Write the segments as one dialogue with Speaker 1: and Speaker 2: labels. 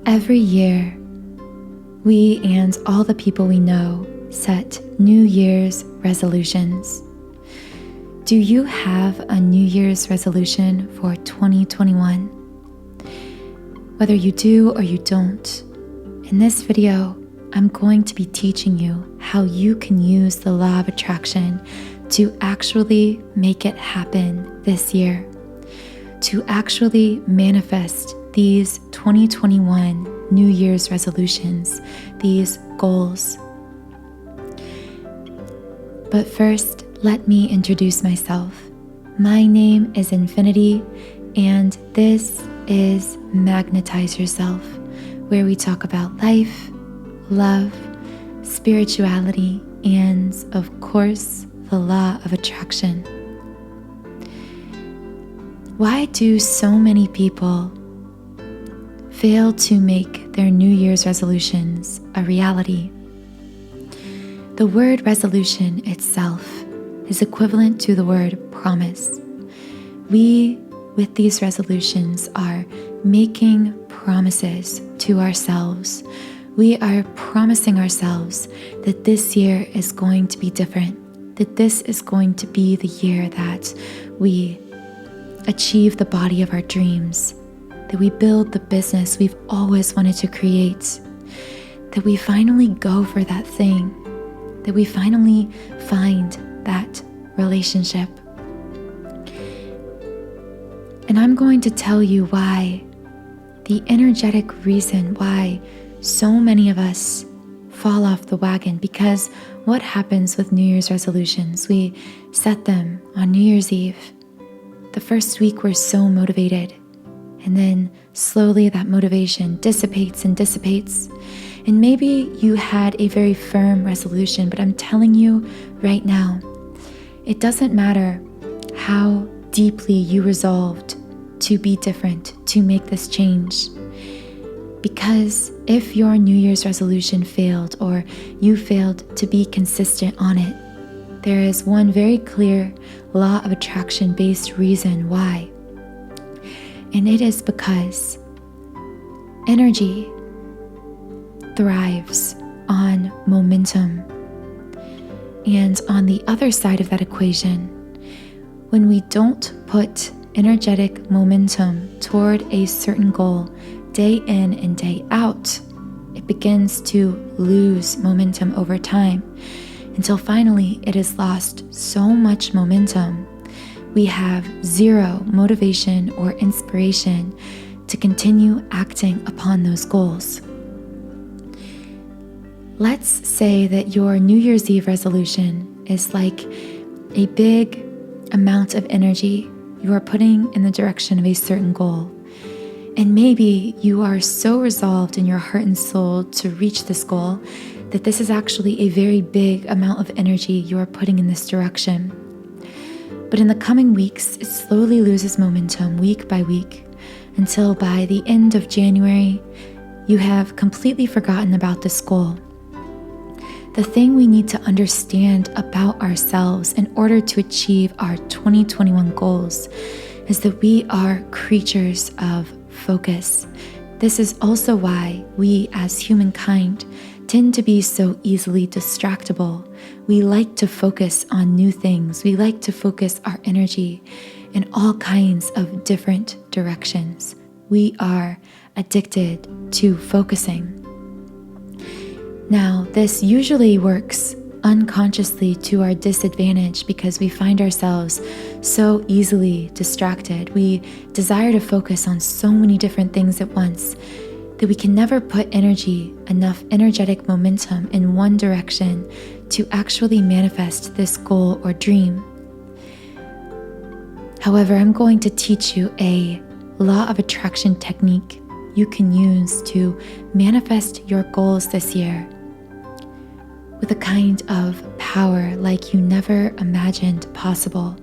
Speaker 1: Every year, we and all the people we know set New Year's resolutions. Do you have a New Year's resolution for 2021? Whether you do or you don't, in this video, I'm going to be teaching you how you can use the law of attraction to actually make it happen this year, to actually manifest these 2021 New Year's resolutions, these goals. But first, let me introduce myself. My name is Infinity, and this is Magnetize Yourself, where we talk about life, love, spirituality, and of course, the law of attraction. Why do so many people fail to make their New Year's resolutions a reality? The word resolution itself is equivalent to the word promise. We, with these resolutions, are making promises to ourselves. We are promising ourselves that this year is going to be different, that this is going to be the year that we achieve the body of our dreams, that we build the business we've always wanted to create, that we finally go for that thing, that we finally find that relationship. And I'm going to tell you why, the energetic reason why so many of us fall off the wagon. Because what happens with New Year's resolutions? We set them on New Year's Eve. The first week we're so motivated, and then slowly that motivation dissipates and dissipates. And maybe you had a very firm resolution, but I'm telling you right now, it doesn't matter how deeply you resolved to be different, to make this change. Because if your New Year's resolution failed, or you failed to be consistent on it, there is one very clear law of attraction based reason why. And it is because energy thrives on momentum. And on the other side of that equation, when we don't put energetic momentum toward a certain goal day in and day out, it begins to lose momentum over time until finally it has lost so much momentum. We have zero motivation or inspiration to continue acting upon those goals. Let's say that your New Year's Eve resolution is like a big amount of energy you are putting in the direction of a certain goal. And maybe you are so resolved in your heart and soul to reach this goal that this is actually a very big amount of energy you are putting in this direction. But in the coming weeks, it slowly loses momentum week by week until by the end of January, you have completely forgotten about this goal. The thing we need to understand about ourselves in order to achieve our 2021 goals is that we are creatures of focus. This is also why we as humankind tend to be so easily distractible. We like to focus on new things. We like to focus our energy in all kinds of different directions. We are addicted to focusing. Now, this usually works unconsciously to our disadvantage because we find ourselves so easily distracted. We desire to focus on so many different things at once that we can never put enough energetic momentum in one direction to actually manifest this goal or dream. However, I'm going to teach you a law of attraction technique you can use to manifest your goals this year with a kind of power like you never imagined possible.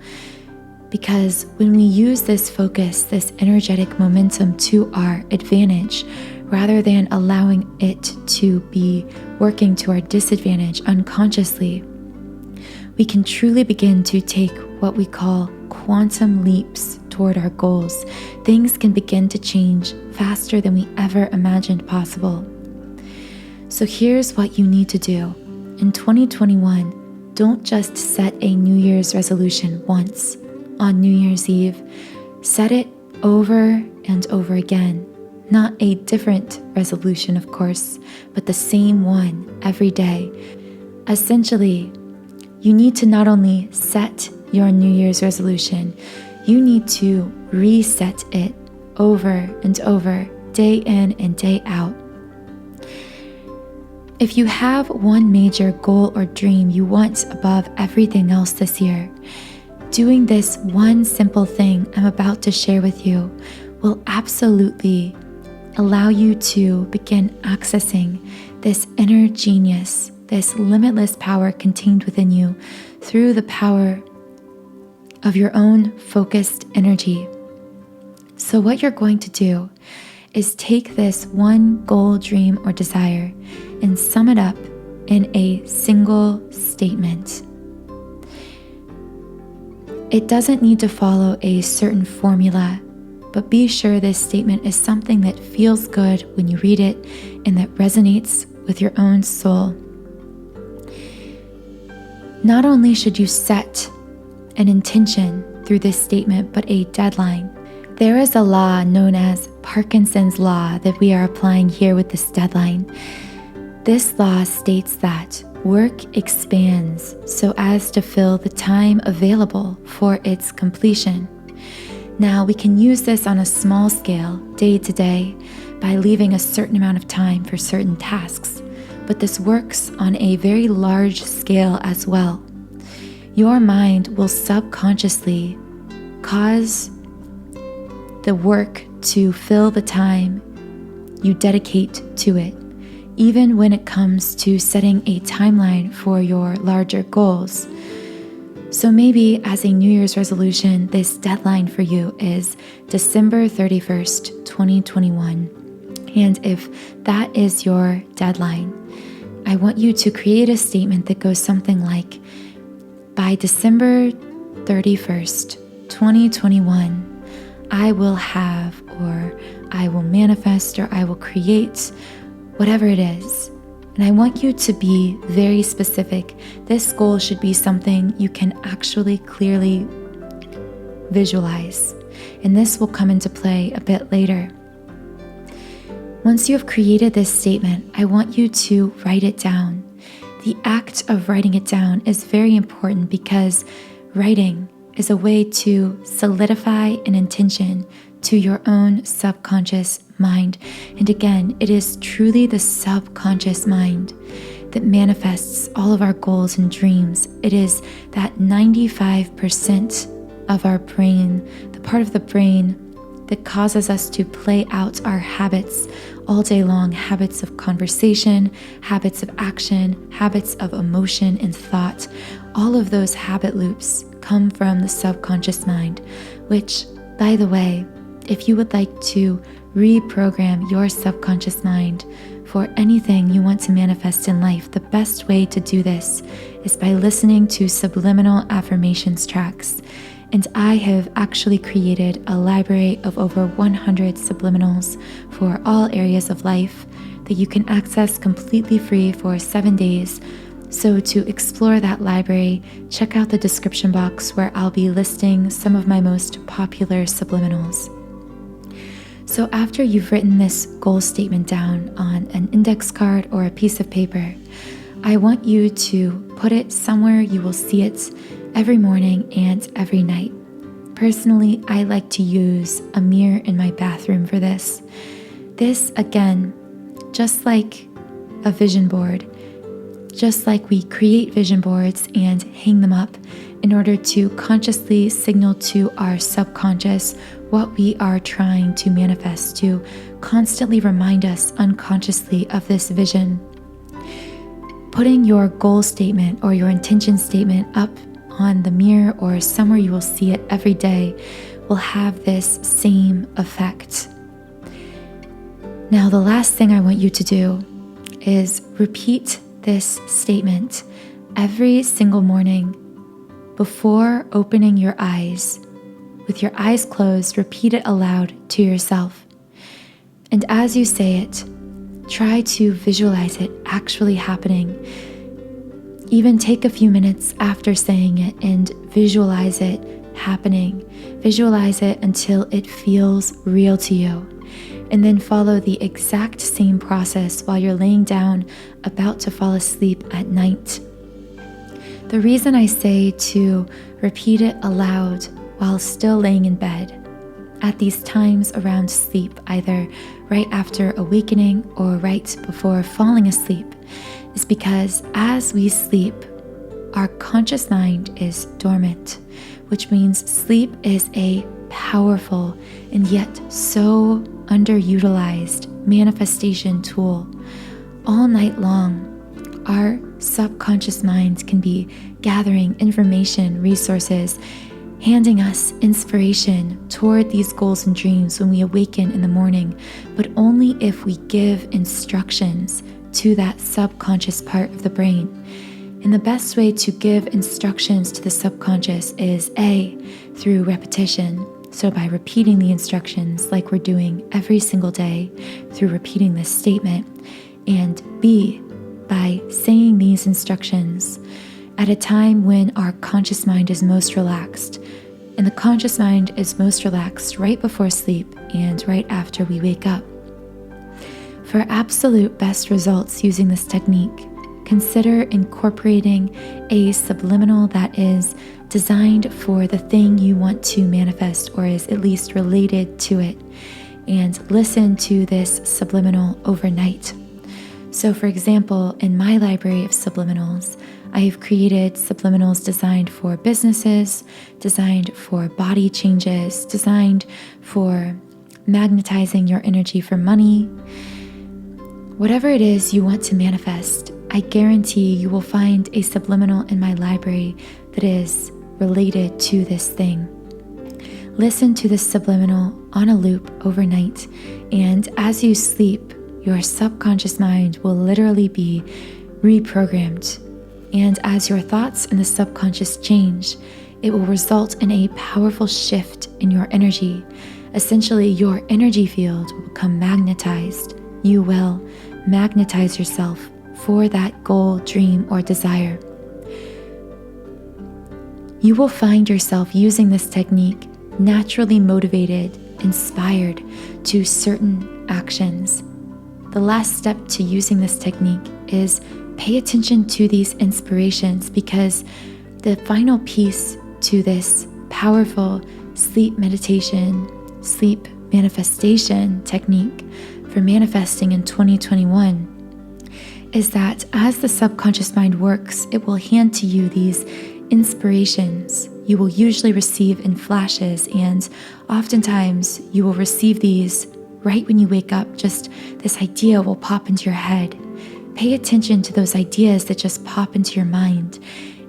Speaker 1: Because when we use this focus, this energetic momentum to our advantage, rather than allowing it to be working to our disadvantage unconsciously, we can truly begin to take what we call quantum leaps toward our goals, things can begin to change faster than we ever imagined possible. So here's what you need to do. In 2021, don't just set a New Year's resolution once on New Year's Eve. Set it over and over again. Not a different resolution, of course, but the same one every day. Essentially, you need to not only set your New Year's resolution, you need to reset it over and over, day in and day out. If you have one major goal or dream you want above everything else this year, doing this one simple thing I'm about to share with you will absolutely allow you to begin accessing this inner genius, this limitless power contained within you through the power of your own focused energy. So what you're going to do is take this one goal, dream, or desire and sum it up in a single statement. It doesn't need to follow a certain formula, but be sure this statement is something that feels good when you read it and that resonates with your own soul. Not only should you set an intention through this statement, but a deadline. There is a law known as Parkinson's Law that we are applying here with this deadline. This law states that work expands so as to fill the time available for its completion. Now, we can use this on a small scale, day to day, by leaving a certain amount of time for certain tasks, but this works on a very large scale as well. Your mind will subconsciously cause the work to fill the time you dedicate to it, even when it comes to setting a timeline for your larger goals. So maybe as a New Year's resolution, this deadline for you is December 31st, 2021. And if that is your deadline, I want you to create a statement that goes something like, by December 31st, 2021, I will have, or I will manifest, or I will create, whatever it is. And I want you to be very specific. This goal should be something you can actually clearly visualize. And this will come into play a bit later. Once you have created this statement, I want you to write it down. The act of writing it down is very important because writing is a way to solidify an intention to your own subconscious mind. And again, it is truly the subconscious mind that manifests all of our goals and dreams. It is that 95% of our brain, the part of the brain that causes us to play out our habits all day long, habits of conversation, habits of action, habits of emotion and thought. All of those habit loops come from the subconscious mind, which, by the way, if you would like to reprogram your subconscious mind for anything you want to manifest in life, the best way to do this is by listening to subliminal affirmations tracks. And I have actually created a library of over 100 subliminals for all areas of life that you can access completely free for 7 days. So to explore that library, check out the description box where I'll be listing some of my most popular subliminals. So after you've written this goal statement down on an index card or a piece of paper, I want you to put it somewhere you will see it every morning and every night. Personally, I like to use a mirror in my bathroom for this. This, again, just like a vision board, just like we create vision boards and hang them up in order to consciously signal to our subconscious what we are trying to manifest, to constantly remind us unconsciously of this vision. Putting your goal statement or your intention statement up on the mirror or somewhere you will see it every day will have this same effect. Now, the last thing I want you to do is repeat this statement every single morning before opening your eyes with your eyes closed, repeat it aloud to yourself. And as you say it, try to visualize it actually happening. Even take a few minutes after saying it and visualize it happening. Visualize it until it feels real to you. And then follow the exact same process while you're laying down about to fall asleep at night. The reason I say to repeat it aloud while still laying in bed at these times around sleep, either right after awakening or right before falling asleep, is because as we sleep, our conscious mind is dormant, which means sleep is a powerful and yet so underutilized manifestation tool. All night long, our subconscious minds can be gathering information, resources, handing us inspiration toward these goals and dreams when we awaken in the morning, but only if we give instructions to that subconscious part of the brain. And the best way to give instructions to the subconscious is A, through repetition. So by repeating the instructions like we're doing every single day through repeating this statement, and B, by saying these instructions at a time when our conscious mind is most relaxed. And the conscious mind is most relaxed right before sleep and right after we wake up. For absolute best results using this technique, consider incorporating a subliminal that is designed for the thing you want to manifest or is at least related to it, and listen to this subliminal overnight. So for example, in my library of subliminals, I have created subliminals designed for businesses, designed for body changes, designed for magnetizing your energy for money. Whatever it is you want to manifest, I guarantee you will find a subliminal in my library that is related to this thing. Listen to this subliminal on a loop overnight, and as you sleep, your subconscious mind will literally be reprogrammed. And as your thoughts in the subconscious change, it will result in a powerful shift in your energy. Essentially, your energy field will become magnetized. You will magnetize yourself for that goal, dream, or desire. You will find yourself using this technique naturally motivated, inspired to certain actions. The last step to using this technique is pay attention to these inspirations, because the final piece to this powerful sleep meditation, sleep manifestation technique for manifesting in 2021 is that as the subconscious mind works, it will hand to you these inspirations. You will usually receive in flashes, and oftentimes you will receive these right when you wake up. Just this idea will pop into your head. Pay attention to those ideas that just pop into your mind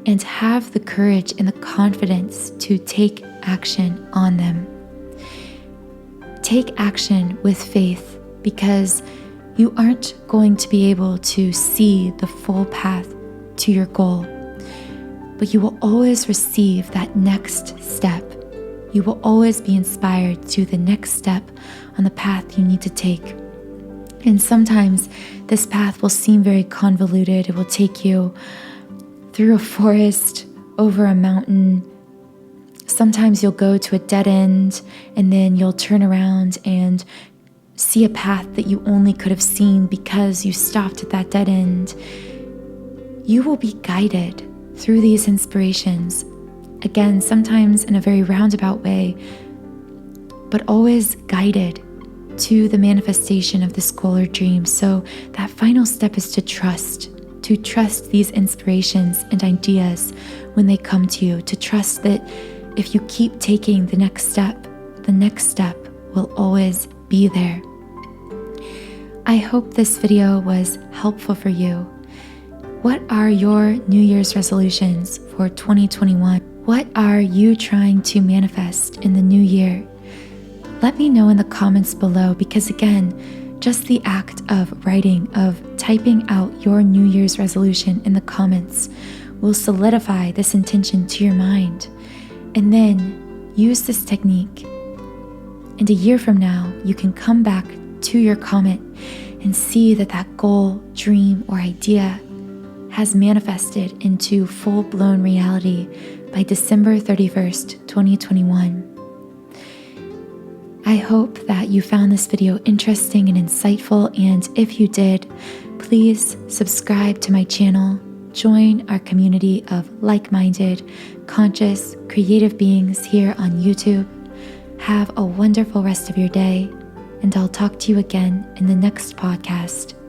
Speaker 1: and have the courage and the confidence to take action on them. Take action with faith, because you aren't going to be able to see the full path to your goal, but you will always receive that next step. You will always be inspired to the next step on the path you need to take. And sometimes this path will seem very convoluted. It will take you through a forest, over a mountain. Sometimes you'll go to a dead end, and then you'll turn around and see a path that you only could have seen because you stopped at that dead end. You will be guided through these inspirations. Again, sometimes in a very roundabout way, but always guided to the manifestation of this goal or dream. So that final step is to trust these inspirations and ideas when they come to you, to trust that if you keep taking the next step will always be there. I hope this video was helpful for you. What are your New Year's resolutions for 2021? What are you trying to manifest in the new year? Let me know in the comments below, because again, just the act of writing, of typing out your New Year's resolution in the comments will solidify this intention to your mind. And then use this technique. And a year from now, you can come back to your comet and see that that goal, dream, or idea has manifested into full-blown reality by December 31st, 2021. I hope that you found this video interesting and insightful, and if you did, please subscribe to my channel, join our community of like-minded, conscious, creative beings here on YouTube. Have a wonderful rest of your day, and I'll talk to you again in the next podcast.